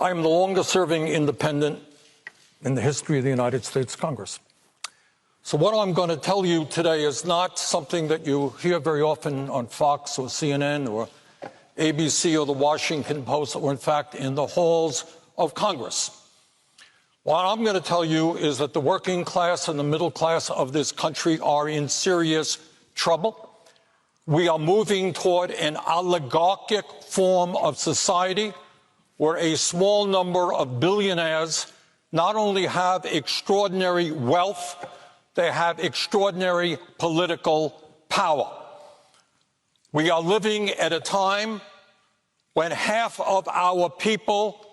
I am the longest-serving independent in the history of the United States Congress. So what I'm going to tell you today is not something that you hear very often on Fox or CNN or ABC or the Washington Post, or in fact in the halls of Congress. What I'm going to tell you is that the working class and the middle class of this country are in serious trouble. We are moving toward an oligarchic form of society where a small number of billionaires not only have extraordinary wealth, they have extraordinary political power. We are living at a time when half of our people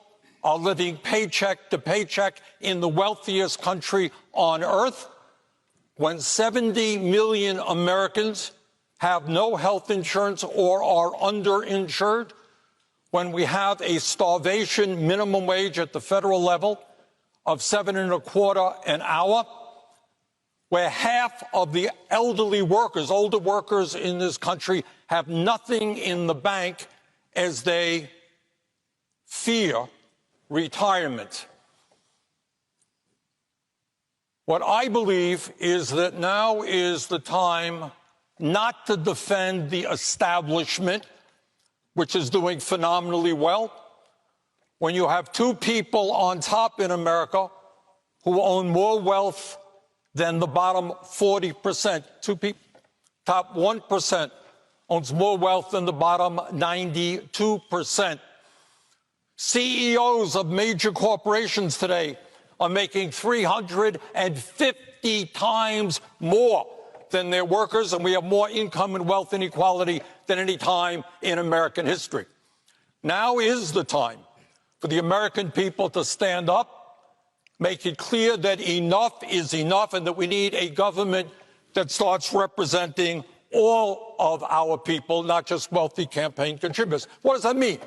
are living paycheck to paycheck in the wealthiest country on earth, when 70 million Americans have no health insurance or are underinsured, when we have a starvation minimum wage at the federal level of $7.25 an hour, where half of the elderly workers, older workers in this country, have nothing in the bank as they fear retirement. What I believe is that now is the time not to defend the establishment, which is doing phenomenally well. When you have two people on top in America who own more wealth than the bottom 40%, two people, top 1% owns more wealth than the bottom 92%. CEOs of major corporations today are making 350 times more than their workers, and we have more income and wealth inequality than any time in American history. Now is the time for the American people to stand up, make it clear that enough is enough, and that we need a government that starts representing all of our people, not just wealthy campaign contributors. What does that mean?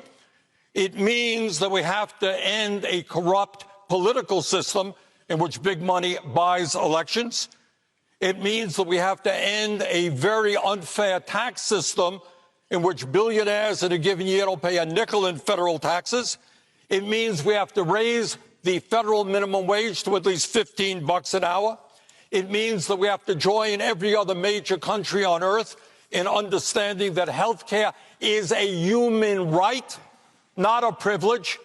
It means that we have to end a corrupt political system in which big money buys elections. It means that we have to end a very unfair tax system in which billionaires in a given year don't pay a nickel in federal taxes. It means we have to raise the federal minimum wage to at least $15 an hour. It means that we have to join every other major country on earth in understanding that health care is a human right, not a privilege,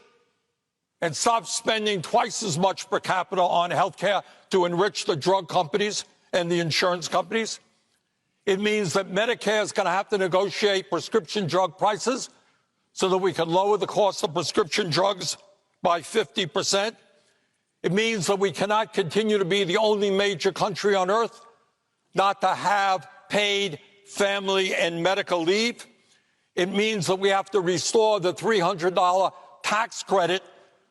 and stop spending twice as much per capita on health care to enrich the drug companies and the insurance companies. It means that Medicare is going to have to negotiate prescription drug prices so that we can lower the cost of prescription drugs by 50%. It means that we cannot continue to be the only major country on earth not to have paid family and medical leave. It means that we have to restore the $300 tax credit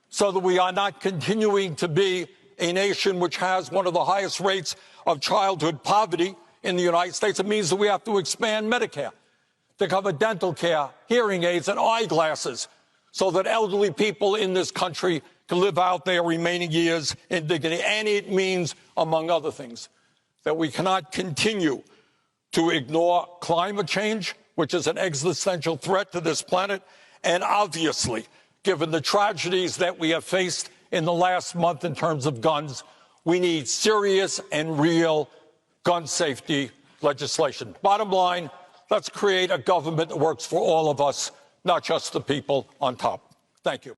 so that we are not continuing to be a nation which has one of the highest rates of childhood poverty in the United States. It means that we have to expand Medicare to cover dental care, hearing aids, and eyeglasses so that elderly people in this country can live out their remaining years in dignity. And it means, among other things, that we cannot continue to ignore climate change, which is an existential threat to this planet. And obviously, given the tragedies that we have faced in the last month in terms of guns, we need serious and real gun safety legislation. Bottom line, let's create a government that works for all of us, not just the people on top. Thank you.